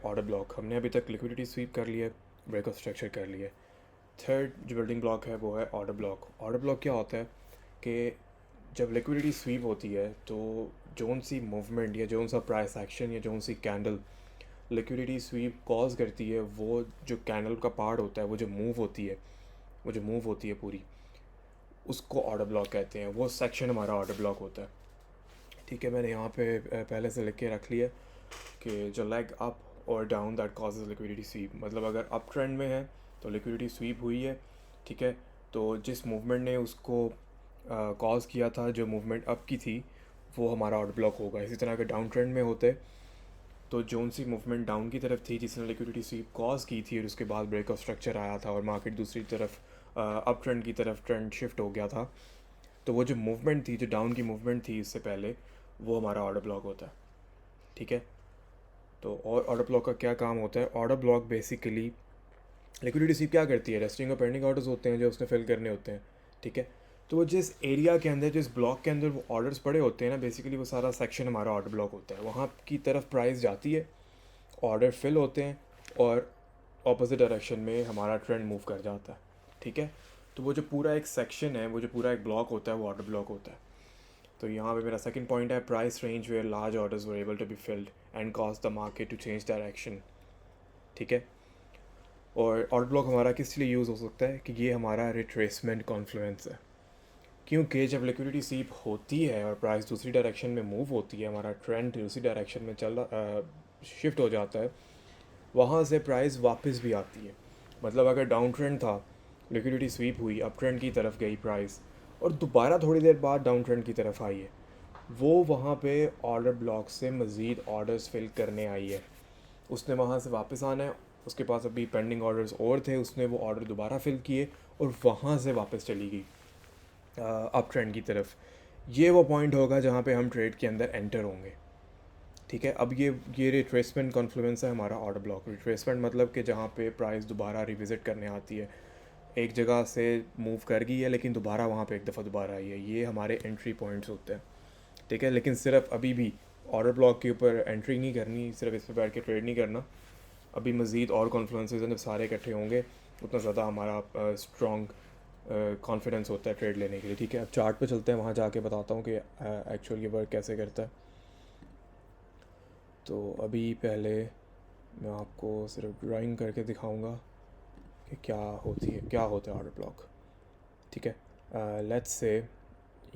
Order block, हमने अभी तक लिक्विडिटी स्वीप कर लिया है, ब्रेक ऑफ स्ट्रक्चर कर लिया है। थर्ड जो बिल्डिंग ब्लॉक है वो है ऑर्डर ब्लॉक। ऑर्डर ब्लॉक क्या होता है कि जब लिक्विडिटी स्वीप होती है तो जोन सी मूवमेंट या जोन सा प्राइस एक्शन या जोन सी कैंडल लिक्विडिटी स्वीप कॉज करती है, वो जो कैंडल का पार्ट होता है, वो जो मूव होती है पूरी, उसको ऑर्डर ब्लॉक कहते हैं। वो सेक्शन हमारा ऑर्डर ब्लॉक होता है। ठीक है, मैंने यहाँ पे पहले से लिख के रख लिया कि जो लेग अप और down that causes liquidity SVEEP, मतलब अगर अप ट्रेंड में है तो लिक्विडिटी स्वीप हुई है। ठीक है, तो जिस मूवमेंट ने उसको कॉज किया था, जो मूवमेंट अप की थी, वो हमारा ऑर्डर ब्लॉक होगा। इसी तरह अगर डाउन ट्रेंड में होते तो जोन सी मूवमेंट डाउन की तरफ थी जिसने लिक्विडिटी स्वीप कॉज की थी और उसके बाद ब्रेक ऑफ स्ट्रक्चर आया था और मार्केट दूसरी तरफ अप ट्रेंड की तरफ ट्रेंड शिफ्ट हो गया था, तो वो जो मूवमेंट थी, जो डाउन की मूवमेंट थी इससे पहले, वो हमारा ऑर्डर ब्लॉक होता है। ठीक है, तो और ऑर्डर ब्लॉक का क्या काम होता है? Order block basically liquidity SVEEP क्या करती है, रेस्टिंग और पेंडिंग ऑर्डर्स होते हैं जो उसने फिल करने होते हैं। ठीक है, तो वो जिस एरिया के अंदर, जिस ब्लॉक के अंदर वो ऑर्डर्स पड़े होते हैं ना, बेसिकली वो सारा सेक्शन हमारा ऑर्डर ब्लॉक होता है। वहाँ की तरफ प्राइस जाती है, ऑर्डर फिल होते हैं और ऑपोजिट डायरेक्शन में हमारा ट्रेंड मूव कर जाता है। ठीक है, तो वो जो पूरा एक सेक्शन है, वो जो पूरा एक ब्लॉक होता है, वो ऑर्डर ब्लॉक होता है। तो यहाँ पे मेरा सेकंड पॉइंट है, price range where large orders were able to be filled and cause the market to change direction. ठीक है, और ऑर्डर ब्लॉक हमारा किस लिए यूज़ हो सकता है कि ये हमारा रिट्रेसमेंट कॉन्फ्लुएंस है। क्योंकि जब लिक्विडिटी स्वीप होती है और प्राइस दूसरी डायरेक्शन में मूव होती है, हमारा ट्रेंड दूसरी डायरेक्शन में शिफ्ट हो जाता है, वहाँ से प्राइस वापस भी आती है। मतलब अगर डाउन ट्रेंड था, लिक्विडिटी स्वीप हुई, अप ट्रेंड की तरफ गई प्राइस और दोबारा थोड़ी देर बाद डाउन ट्रेंड की तरफ आई है, वो वहाँ पे ऑर्डर ब्लॉक से मज़ीद ऑर्डर्स फिल करने आई है। उसने वहाँ से वापस आना है, उसके पास अभी पेंडिंग ऑर्डर्स और थे, उसने वो ऑर्डर दोबारा फिल किए और वहाँ से वापस चली गई अप ट्रेंड की तरफ। ये वो पॉइंट होगा जहाँ पे हम ट्रेड के अंदर एंटर होंगे। ठीक है, अब ये रिट्रेसमेंट कॉन्फ्लुएंस है हमारा ऑर्डर ब्लॉक। रिट्रेसमेंट मतलब कि जहाँ पे प्राइस दोबारा रिविज़िट करने आती है, एक जगह से मूव कर गई है लेकिन दोबारा वहाँ पे एक दफ़ा दोबारा आई है, ये हमारे एंट्री पॉइंट्स होते हैं। ठीक है, लेकिन सिर्फ अभी भी ऑर्डर ब्लॉक के ऊपर एंट्री नहीं करनी, सिर्फ इस पर बैठ के ट्रेड नहीं करना। अभी मज़ीद और कॉन्फ्लुएंसेस हैं, जब सारे इकट्ठे होंगे उतना ज़्यादा हमारा स्ट्रॉन्ग कॉन्फिडेंस होता है ट्रेड लेने के लिए। ठीक है, अब चार्ट पे चलते हैं, वहाँ जाके बताता हूँ कि एक्चुअल ये वर्क कैसे करता है। तो अभी पहले मैं आपको सिर्फ ड्राइंग करके दिखाऊंगा कि क्या होता है ऑर्डर ब्लॉक। ठीक है, लेट्स से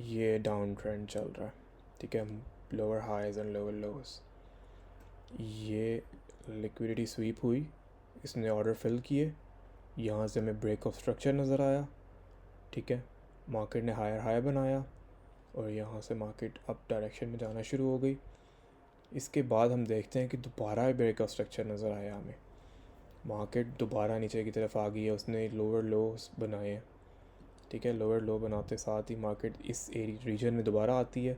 ये डाउन ट्रेंड चल रहा है। ठीक है, lower highs and lower lows, ये लिक्विडिटी स्वीप हुई, इसने ऑर्डर फिल किए, यहाँ से हमें ब्रेक ऑफ स्ट्रक्चर नज़र आया। ठीक है, मार्केट ने हायर हाई बनाया और यहाँ से मार्केट अप डायरेक्शन में जाना शुरू हो गई। इसके बाद हम देखते हैं कि दोबारा ब्रेक ऑफ स्ट्रक्चर नज़र आया हमें, मार्केट दोबारा नीचे की तरफ आ गई है, उसने लोअर लोस बनाए हैं। ठीक है, लोअर लो बनाते साथ ही मार्केट इस रीजन में दोबारा आती है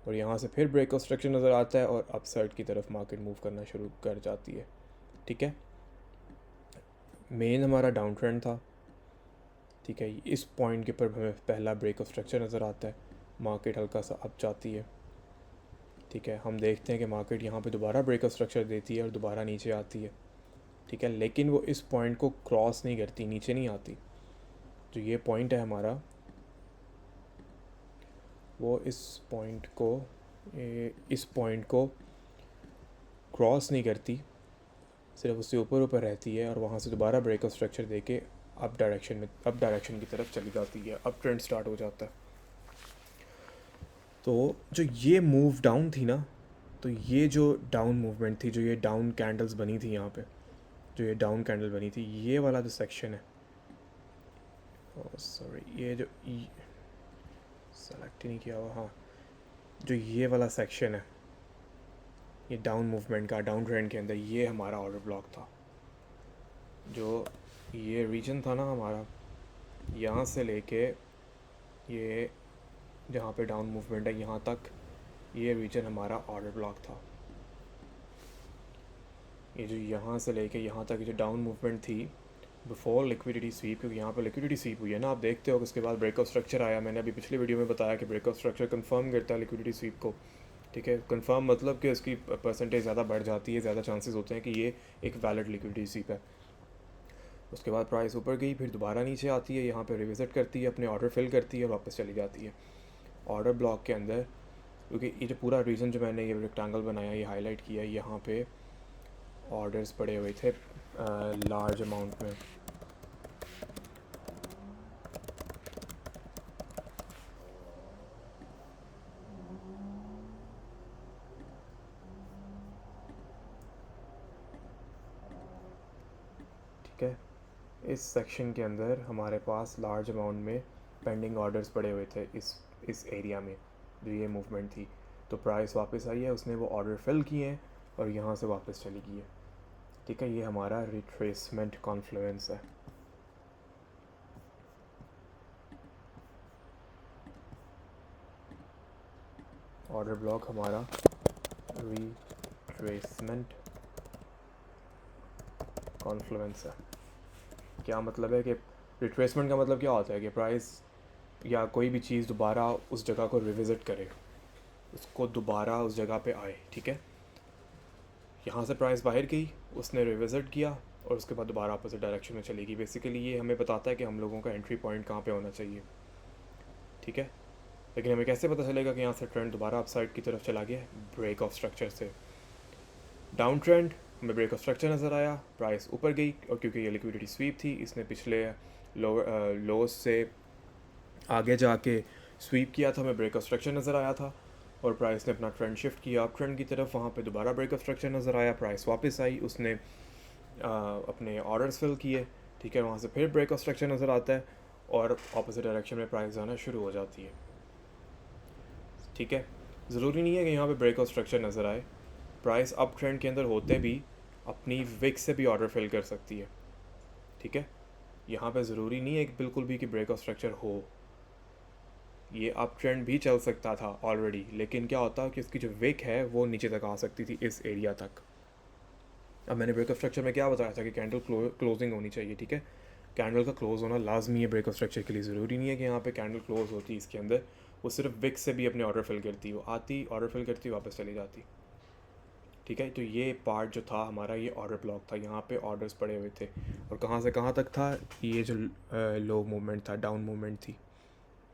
और यहाँ से फिर ब्रेक ऑफ स्ट्रक्चर नज़र आता है और अपसाइड की तरफ मार्केट मूव करना शुरू कर जाती है। ठीक है, मेन हमारा डाउन ट्रेंड था। ठीक है, इस पॉइंट के ऊपर हमें पहला ब्रेक ऑफ स्ट्रक्चर नज़र आता है, मार्केट हल्का सा अप जाती है। ठीक है, हम देखते हैं कि मार्केट यहाँ पे दोबारा ब्रेक ऑफ स्ट्रक्चर देती है और दोबारा नीचे आती है। ठीक है, लेकिन वो इस पॉइंट को क्रॉस नहीं करती, नीचे नहीं आती। जो ये पॉइंट है हमारा, वो इस पॉइंट को क्रॉस नहीं करती, सिर्फ उससे ऊपर ऊपर रहती है और वहाँ से दोबारा ब्रेक ऑफ स्ट्रक्चर दे के अप डायरेक्शन की तरफ चली जाती है, अप ट्रेंड स्टार्ट हो जाता है। तो जो ये मूव डाउन थी ना, तो ये जो डाउन मूवमेंट थी, जो ये डाउन कैंडल्स बनी थी यहाँ पे, जो ये डाउन कैंडल बनी थी, ये वाला जो सेक्शन है, सॉरी ये जो सेलेक्ट ही नहीं किया हुआ, हाँ, जो ये वाला सेक्शन है, ये डाउन मूवमेंट का, डाउन ट्रेंड के अंदर, ये हमारा ऑर्डर ब्लॉक था। जो ये रीजन था ना हमारा, यहाँ से लेके ये जहाँ पे डाउन मूवमेंट है यहाँ तक, ये रीजन हमारा ऑर्डर ब्लॉक था। ये जो यहाँ से लेके यहाँ तक जो डाउन मूवमेंट थी बिफोर लिक्विडिटी स्वीप, क्योंकि यहाँ पे लिक्विडिटी स्वीप हुई है ना, आप देखते हो कि उसके बाद ब्रेक ऑफ स्ट्रक्चर आया। मैंने अभी पिछली वीडियो में बताया कि ब्रेक ऑफ स्ट्रक्चर कंफर्म करता है लिक्विडिटी स्वीप को। ठीक है, कंफर्म मतलब कि उसकी परसेंटेज ज़्यादा बढ़ जाती है, ज़्यादा चांसेस होते हैं कि ये एक वैलिड लिक्विडिटी स्वीप है। उसके बाद प्राइस ऊपर गई, फिर दोबारा नीचे आती है, यहाँ पे रिविज़िट करती है, अपने ऑर्डर फिल करती है और वापस चली जाती है। ऑर्डर ब्लॉक के अंदर, क्योंकि ये जो पूरा रीजन जो मैंने ये रेक्टेंगल बनाया, ये हाईलाइट किया, यहाँ पे ऑर्डर्स पड़े हुए थे लार्ज अमाउंट में। ठीक है, इस सेक्शन के अंदर हमारे पास लार्ज अमाउंट में पेंडिंग ऑर्डर्स पड़े हुए थे इस एरिया में जो ये मूवमेंट थी। तो प्राइस वापस आई है, उसने वो ऑर्डर फिल किए हैं और यहाँ से वापस चली गई है। ठीक है, ये हमारा रिट्रेसमेंट कॉन्फ्लुएंस है। ऑर्डर ब्लॉक हमारा रिट्रेसमेंट कॉन्फ्लुएंस है। क्या मतलब है कि रिट्रेसमेंट का मतलब क्या होता है कि प्राइस या कोई भी चीज़ दोबारा उस जगह को रिविज़िट करे, उसको दोबारा उस जगह पे आए। ठीक है, यहाँ से प्राइस बाहर गई, उसने रिविज़िट किया और उसके बाद दोबारा अपोजिट डायरेक्शन में चलेगी। बेसिकली ये हमें बताता है कि हम लोगों का एंट्री पॉइंट कहाँ पे होना चाहिए। ठीक है, लेकिन हमें कैसे पता चलेगा कि यहाँ से ट्रेंड दोबारा अपसाइड की तरफ चला गया? ब्रेक ऑफ स्ट्रक्चर से। डाउन ट्रेंड हमें ब्रेक ऑफ स्ट्रक्चर नज़र आया, प्राइस ऊपर गई और क्योंकि ये लिक्विडिटी स्वीप थी, इसने पिछले लोस से आगे जाके स्वीप किया था, हमें ब्रेक ऑफ स्ट्रक्चर नज़र आया था और प्राइस ने अपना ट्रेंड शिफ्ट किया अप ट्रेंड की तरफ। वहाँ पे दोबारा ब्रेक ऑफ स्ट्रक्चर नज़र आया, प्राइस वापस आई, उसने अपने ऑर्डर्स फिल किए। ठीक है, वहाँ से फिर ब्रेक ऑफ स्ट्रक्चर नज़र आता है और अपोजिट डायरेक्शन में प्राइस जाना शुरू हो जाती है। ठीक है, ज़रूरी नहीं है कि यहाँ पे ब्रेक ऑफ स्ट्रक्चर नज़र आए, प्राइस अप ट्रेंड के अंदर होते भी अपनी विक से भी ऑर्डर फिल कर सकती है। ठीक है, यहाँ पे ज़रूरी नहीं है कि बिल्कुल भी कि ब्रेक ऑफ स्ट्रक्चर हो, ये अप ट्रेंड भी चल सकता था ऑलरेडी, लेकिन क्या होता कि उसकी जो विक है वो नीचे तक आ सकती थी, इस एरिया तक। अब मैंने ब्रेक ऑफ स्ट्रक्चर में क्या बताया था कि कैंडल क्लोजिंग होनी चाहिए। ठीक है, कैंडल का क्लोज होना लाजमी है ब्रेक ऑफ स्ट्रक्चर के लिए। ज़रूरी नहीं है कि यहाँ पे कैंडल क्लोज होती इसके अंदर, वो सिर्फ विक से भी अपने ऑर्डर फिल करती, वो आती ऑर्डर फिल करती वापस चली जाती। ठीक है, तो ये पार्ट जो था हमारा, ये ऑर्डर ब्लॉक था, यहाँ पे ऑर्डर्स पड़े हुए थे और कहाँ से कहाँ तक था, ये जो लो मूवमेंट था, डाउन मूवमेंट थी।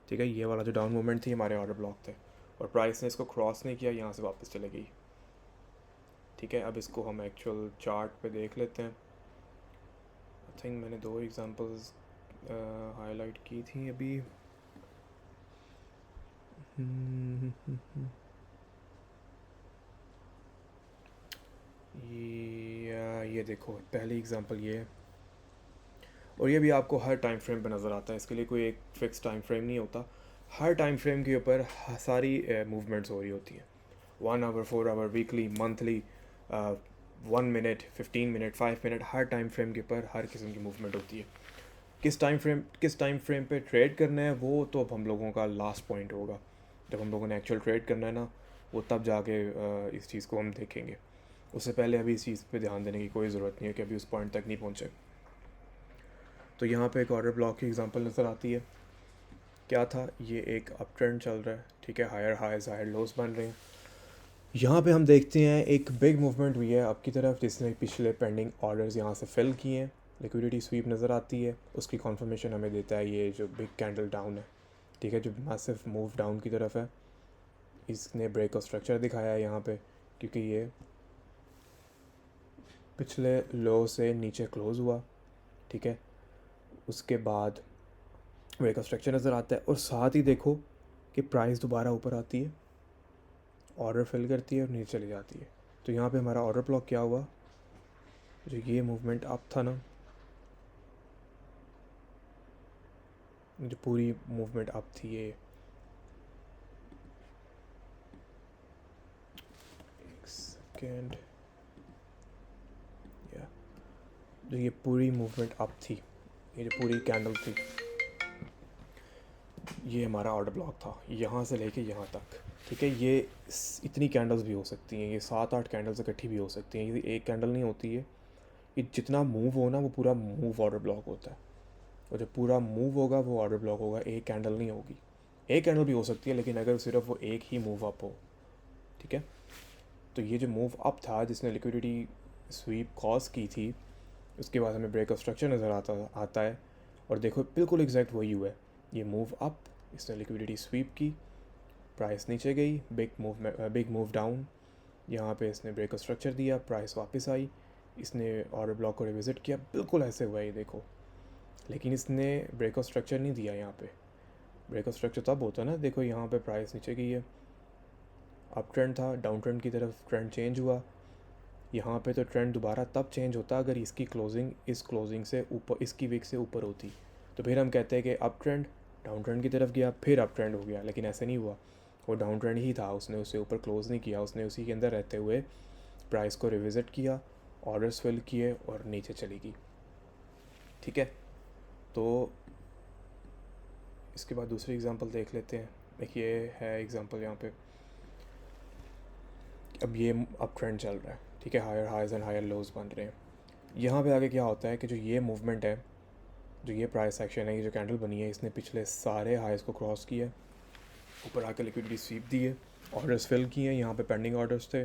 ठीक है, ये वाला जो डाउन मूवमेंट थी हमारे ऑर्डर ब्लॉक थे और प्राइस ने इसको क्रॉस नहीं किया, यहाँ से वापस चले गई। ठीक है, अब इसको हम एक्चुअल चार्ट पे देख लेते हैं। आई थिंक मैंने 2 एग्जांपल्स हाईलाइट की थी अभी। ये देखो, पहली एग्जांपल ये है और ये भी आपको हर टाइम फ्रेम पे नज़र आता है। इसके लिए कोई एक फ़िक्स टाइम फ्रेम नहीं होता, हर टाइम फ्रेम के ऊपर सारी मूवमेंट्स हो रही होती हैं। 1 hour, 4 hour, weekly, monthly, 1 minute, 15 minute, 5 minute, हर टाइम फ्रेम के ऊपर हर किस्म की मूवमेंट होती है। किस टाइम फ्रेम पे ट्रेड करना है वो तो अब हम लोगों का लास्ट पॉइंट होगा। जब हम लोगों ने एक्चुअल ट्रेड करना है ना, वो तब जाके इस चीज़ को हम देखेंगे। उससे पहले अभी इस चीज़ पे ध्यान देने की कोई ज़रूरत नहीं है कि अभी उस पॉइंट तक नहीं पहुँचे। तो यहाँ पे एक ऑर्डर ब्लॉक की एग्जांपल नज़र आती है। क्या था, ये एक अप ट्रेंड चल रहा है। ठीक है, हायर हाइज हायर लोस बन रहे हैं। यहाँ पे हम देखते हैं एक बिग मूवमेंट हुई है अप की तरफ, जिसने पिछले पेंडिंग ऑर्डर्स यहाँ से फिल किए हैं, लिक्विडिटी स्वीप नज़र आती है। उसकी कॉन्फर्मेशन हमें देता है ये जो बिग कैंडल डाउन है। ठीक है, जो मैसिव मूव डाउन की तरफ है, इसने ब्रेक ऑफ स्ट्रक्चर दिखाया है यहाँ पे, क्योंकि ये पिछले लो से नीचे क्लोज़ हुआ। ठीक है, उसके बाद ब्रेक ऑफ स्ट्रक्चर नज़र आता है और साथ ही देखो कि प्राइस दोबारा ऊपर आती है, ऑर्डर फिल करती है और नीचे चली जाती है। तो यहाँ पे हमारा ऑर्डर ब्लॉक क्या हुआ, जो ये मूवमेंट अप था ना, जो पूरी मूवमेंट अप थी, ये एक सेकेंड, या जो ये पूरी मूवमेंट अप थी, ये जो पूरी कैंडल थी, ये हमारा ऑर्डर ब्लॉक था यहाँ से लेके यहाँ तक। ठीक है, ये इतनी कैंडल्स भी हो सकती हैं, ये 7-8 कैंडल्स इकट्ठी भी हो सकती हैं, ये एक कैंडल नहीं होती है। ये जितना मूव हो ना, वो पूरा मूव ऑर्डर ब्लॉक होता है और जब पूरा मूव होगा वो ऑर्डर ब्लॉक होगा, एक कैंडल नहीं होगी। एक कैंडल भी हो सकती है, लेकिन अगर सिर्फ वो एक ही मूव अप हो, ठीक है। तो ये जो मूव अप था जिसने लिक्विडिटी स्वीप कॉज की थी, उसके बाद हमें ब्रेक ऑफ स्ट्रक्चर नज़र आता है और देखो बिल्कुल एग्जैक्ट वही हुआ है। ये मूव अप, इसने लिक्विडिटी स्वीप की, प्राइस नीचे गई, बिग मूव डाउन, यहाँ पे इसने ब्रेक ऑफ स्ट्रक्चर दिया, प्राइस वापस आई, इसने ऑर्डर ब्लॉक को रिविजिट किया, बिल्कुल ऐसे हुआ है देखो। लेकिन इसने ब्रेक ऑफ स्ट्रक्चर नहीं दिया यहाँ पे। ब्रेक ऑफ स्ट्रक्चर तब होता है ना, देखो यहाँ पे प्राइस नीचे गई है, अप ट्रेंड था, डाउन ट्रेंड की तरफ ट्रेंड चेंज हुआ। यहाँ पे तो ट्रेंड दोबारा तब चेंज होता अगर इसकी क्लोजिंग इस क्लोजिंग से ऊपर, इसकी विक से ऊपर होती, तो फिर हम कहते हैं कि अप ट्रेंड डाउन ट्रेंड की तरफ गया, फिर अप ट्रेंड हो गया। लेकिन ऐसे नहीं हुआ, वो डाउन ट्रेंड ही था, उसने उससे ऊपर क्लोज़ नहीं किया, उसने उसी के अंदर रहते हुए प्राइस को रिविज़िट किया, ऑर्डर्स फिल किए और नीचे चली गई। ठीक है, तो इसके बाद दूसरी एग्जांपल देख लेते हैं। देखिए है एग्जांपल यहाँ पे, अब ये अप ट्रेंड चल रहा है, ठीक है, higher highs and higher lows बन रहे हैं। यहाँ पे आगे क्या होता है कि जो ये मूवमेंट है, जो ये प्राइस एक्शन है, ये जो कैंडल बनी है, इसने पिछले सारे हाइज को क्रॉस किया, ऊपर आके लिक्विडिटी स्वीप दी है, ऑर्डर्स फिल किए, यहाँ पे पेंडिंग ऑर्डर्स थे।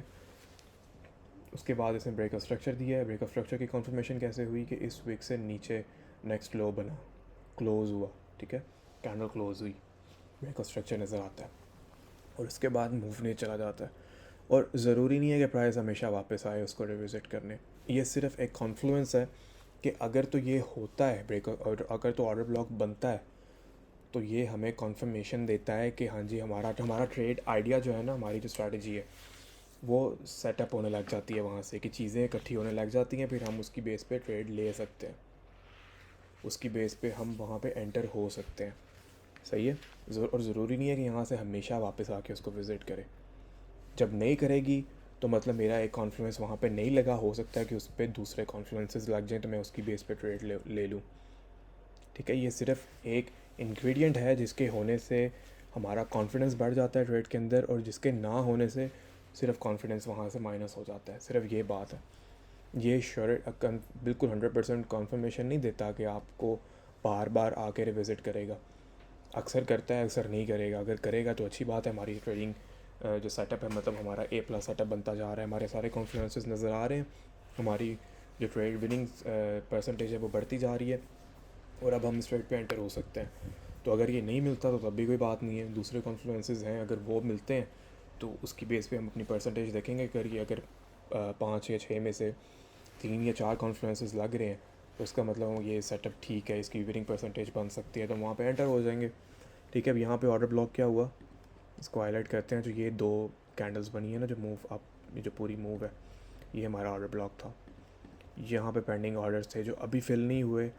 उसके बाद इसने ब्रेक ऑफ स्ट्रक्चर दिया है। ब्रेक ऑफ स्ट्रक्चर की कंफर्मेशन कैसे हुई कि इस विक से नीचे नेक्स्ट लो बना, क्लोज़ हुआ, ठीक है, कैंडल क्लोज हुई, ब्रेक ऑफ स्ट्रक्चर नज़र आता है और उसके बाद मूव नहीं चला जाता है। और ज़रूरी नहीं है कि प्राइस हमेशा वापस आए उसको रिविज़िट करने, ये सिर्फ एक कॉन्फ्लुएंस है कि अगर तो ये होता है ब्रेक, और अगर तो ऑर्डर ब्लॉक बनता है तो ये हमें कॉन्फर्मेशन देता है कि हाँ जी हमारा ट्रेड आइडिया जो है ना, हमारी जो स्ट्रैटेजी है वो सेटअप होने लग जाती है वहाँ से, कि चीज़ें इकट्ठी होने लग जाती हैं, फिर हम उसकी बेस पे ट्रेड ले सकते हैं, उसकी बेस पे हम वहाँ पे एंटर हो सकते हैं। सही है। और ज़रूरी नहीं है कि यहाँ से हमेशा वापस आके उसको विज़िट करें। जब नहीं करेगी तो मतलब मेरा एक कॉन्फ्लुएंस वहाँ पे नहीं लगा, हो सकता है कि उस पर दूसरे कॉन्फ्लुएंसेस लग जाएँ तो मैं उसकी बेस पे ट्रेड ले लूँ। ठीक है, ये सिर्फ एक इंग्रेडिएंट है जिसके होने से हमारा कॉन्फिडेंस बढ़ जाता है ट्रेड के अंदर, और जिसके ना होने से सिर्फ कॉन्फिडेंस वहाँ से माइनस हो जाता है। सिर्फ ये बात है। ये बिल्कुल 100% कॉन्फर्मेशन नहीं देता कि आपको बार बार आके रिविज़िट करेगा। अक्सर करता है, अक्सर नहीं करेगा। अगर करेगा तो अच्छी बात है, हमारी ट्रेडिंग जो सेटअप है, मतलब हमारा A+ सेटअप बनता जा रहा है, हमारे सारे कॉन्फ्लुएंसेस नज़र आ रहे हैं, हमारी जो ट्रेड विनिंग परसेंटेज है वो बढ़ती जा रही है और अब हम इस ट्रेड पे एंटर हो सकते हैं। तो अगर ये नहीं मिलता तो तब भी कोई बात नहीं है, दूसरे कॉन्फ्लुएंसेस हैं, अगर वो मिलते हैं तो उसकी बेस पे हम अपनी परसेंटेज देखेंगे। अगर 5 या 6 में से 3 या 4 कॉन्फ्लुएंसेस लग रहे हैं तो उसका मतलब ये सेटअप ठीक है, इसकी विनिंग परसेंटेज बन सकती है, तो वहाँ पे एंटर हो जाएंगे। ठीक है, अब यहाँ पे ऑर्डर ब्लॉक क्या हुआ, इसको हाईलाइट करते हैं। जो ये 2 कैंडल्स बनी है ना, जो मूव अप, ये जो पूरी मूव है, ये हमारा ऑर्डर ब्लॉक था। यहाँ पे पेंडिंग ऑर्डर्स थे जो अभी फिल नहीं हुए,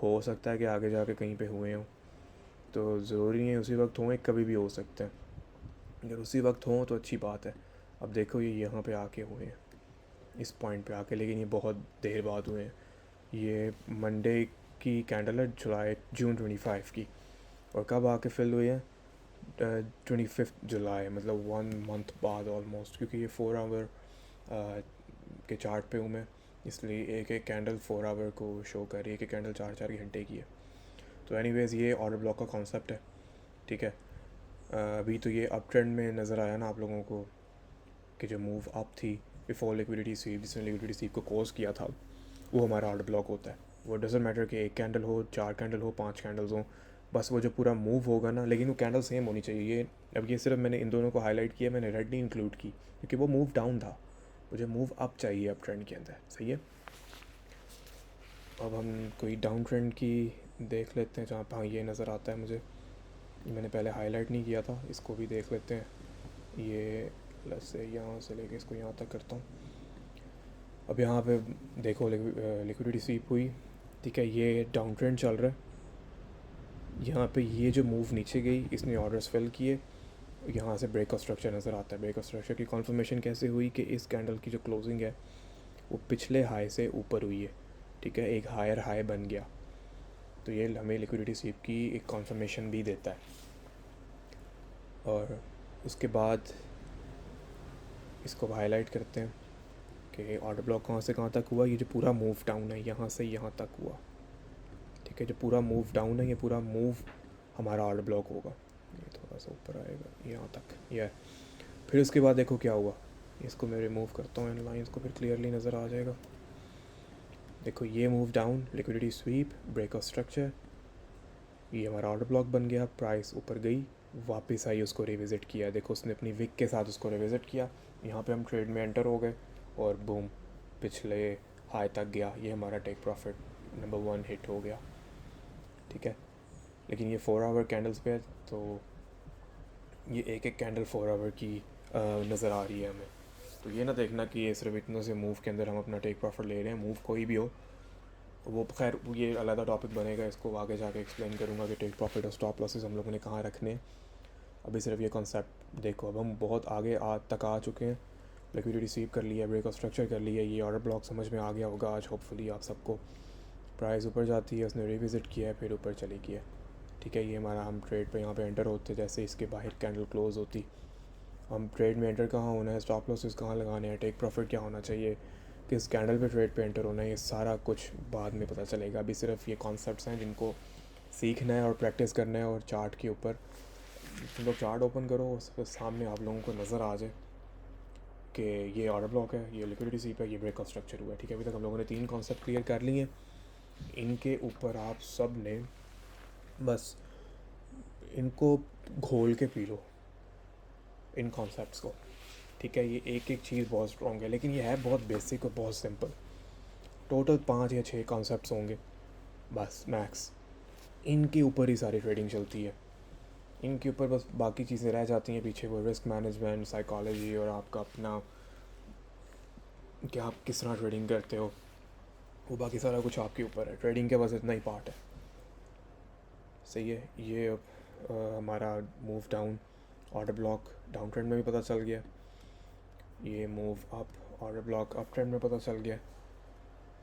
हो सकता है कि आगे जाके कहीं पे हुए हों, तो ज़रूरी नहीं है उसी वक्त हों, कभी भी हो सकते हैं। अगर उसी वक्त हों तो अच्छी बात है। अब देखो ये यहाँ पे आके हुए हैं, इस पॉइंट पे आके, लेकिन ये बहुत देर बाद हुए हैं। ये मंडे की कैंडल है, जून 25 की, और कब आके फिल हुई है, 25 जुलाई, मतलब 1 मंथ बाद ऑलमोस्ट, क्योंकि ये 4 आवर के चार्ट पे हूँ मैं, इसलिए एक एक कैंडल 4 आवर को शो कर रही है, एक कैंडल 4-4 घंटे की है। तो एनीवेज़ ये ऑर्डर ब्लॉक का कॉन्सेप्ट है। ठीक है, अभी तो ये अप ट्रेंड में नज़र आया ना आप लोगों को कि जो मूव अप थी बिफोर लिक्विडिटी स्वीप, जिसने लिक्विडिटी स्वीप को कोज किया था, वो हमारा ऑर्डर ब्लॉक होता है। वो डजेंट मैटर कि 1 कैंडल हो, 4 कैंडल हो, 5 कैंडल्स हो, बस वो जो पूरा मूव होगा ना, लेकिन वो कैंडल सेम होनी चाहिए। ये अब ये सिर्फ मैंने इन दोनों को हाईलाइट किया, मैंने रेड नहीं इंक्लूड की क्योंकि वो मूव डाउन था, मुझे मूव अप चाहिए अप ट्रेंड के अंदर। सही है, अब हम कोई डाउन ट्रेंड की देख लेते हैं जहाँ पर हाँ ये नज़र आता है मुझे, ये मैंने पहले हाईलाइट नहीं किया था, इसको भी देख लेते हैं। ये प्लस से यहाँ से लेके इसको यहाँ तक करता हूँ। अब यहाँ पे देखो लिक्विडिटी स्वीप हुई, ठीक है, ये डाउन ट्रेंड चल रहा है। यहाँ पे ये जो मूव नीचे गई, इसने ऑर्डर्स फिल किए, यहाँ से ब्रेक ऑफ स्ट्रक्चर नज़र आता है। ब्रेक ऑफ स्ट्रक्चर की कॉन्फर्मेशन कैसे हुई कि इस कैंडल की जो क्लोजिंग है वो पिछले हाई से ऊपर हुई है, ठीक है, एक हायर हाई बन गया, तो ये हमें लिक्विडिटी स्वीप की एक कॉन्फर्मेशन भी देता है। और उसके बाद इसको हाईलाइट करते हैं कि ऑर्डर ब्लॉक कहाँ से कहाँ तक हुआ। ये जो पूरा मूव डाउन है यहाँ से यहाँ तक हुआ, ठीक है, जो पूरा मूव डाउन है, ये पूरा मूव हमारा ऑर्डर ब्लॉक होगा। ये थोड़ा सा ऊपर आएगा यहाँ तक, यह फिर उसके बाद देखो क्या हुआ, इसको मैं रिमूव करता हूँ इन लाइंस को, फिर क्लियरली नज़र आ जाएगा। देखो ये move down, liquidity sweep, break of structure, ये हमारा ऑर्डर ब्लॉक बन गया, प्राइस ऊपर गई, वापस आई, उसको रिविज़िट किया। देखो उसने अपनी विक के साथ उसको रिविज़िट किया, यहाँ पे हम ट्रेड में एंटर हो गए और बूम पिछले हाई तक गया। ये हमारा टेक प्रॉफिट नंबर 1 हिट हो गया, ठीक है। लेकिन ये 4 आवर कैंडल्स पे है, तो ये एक एक कैंडल 4 आवर की नज़र आ रही है हमें। तो ये ना देखना कि ये सिर्फ इतने से मूव के अंदर हम अपना टेक प्रॉफिट ले रहे हैं। मूव कोई भी हो वो, खैर ये अलग टॉपिक बनेगा, इसको आगे जाके एक्सप्लेन करूँगा कि टेक प्रॉफिट और स्टॉप लॉसेस हम लोगों ने कहाँ रखने हैं। अभी सिर्फ ये कॉन्सेप्ट देखो, अब हम बहुत आगे तक आ चुके हैं। लिक्विडिटी स्वीप कर लिया, ब्रेक ऑफ स्ट्रक्चर कर लिया, ये ऑर्डर ब्लॉक समझ में आ गया होगा आज होपफुली आप सबको। प्राइस ऊपर जाती है, उसने रिविज़िट किया है, फिर ऊपर चली गई है, ठीक है। ये हमारा, हम ट्रेड पे यहाँ पे एंटर होते जैसे इसके बाहर कैंडल क्लोज होती, हम ट्रेड में एंटर कहाँ होना है, स्टॉप लॉसेस कहाँ लगाने हैं, टेक प्रॉफिट क्या होना चाहिए, किस कैंडल पे ट्रेड पे एंटर होना है, ये सारा कुछ बाद में पता चलेगा। अभी सिर्फ ये कॉन्सेप्ट्स हैं जिनको सीखना है और प्रैक्टिस करना है। और चार्ट के ऊपर तुम लोग चार्ट ओपन करो, उस पर सामने आप लोगों को नज़र आ जाए कि ये ऑर्डर ब्लॉक है, ये लिक्विडिटी स्वीप है, ये ब्रेक ऑफ स्ट्रक्चर हुआ है, ठीक है। अभी तक हम लोगों ने 3 कॉन्सेप्ट क्लियर कर लिए हैं। इनके ऊपर आप सब ने बस इनको घोल के पी लो, इन कॉन्सेप्ट्स को, ठीक है। ये एक एक चीज़ बहुत स्ट्रॉन्ग है, लेकिन ये है बहुत बेसिक और बहुत सिंपल। टोटल 5 या 6 कॉन्सेप्ट्स होंगे बस मैक्स, इनके ऊपर ही सारी ट्रेडिंग चलती है। इनके ऊपर बस बाकी चीज़ें रह जाती हैं पीछे, वो रिस्क मैनेजमेंट, साइकोलॉजी और आपका अपना कि आप किस तरह ट्रेडिंग करते हो, वो बाकी सारा कुछ आपके ऊपर है। ट्रेडिंग के बस इतना ही पार्ट है, सही है। ये हमारा move down, order block down trend में भी पता चल गया, ये move up, order block up trend में पता चल गया।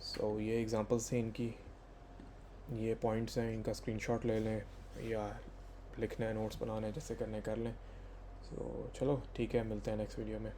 सो ये एग्जांपल्स हैं इनकी, ये पॉइंट्स हैं, इनका स्क्रीनशॉट ले लें या लिखना है, नोट्स बनाना है, जैसे करना है कर लें। सो चलो ठीक है, मिलते हैं नेक्स्ट वीडियो में।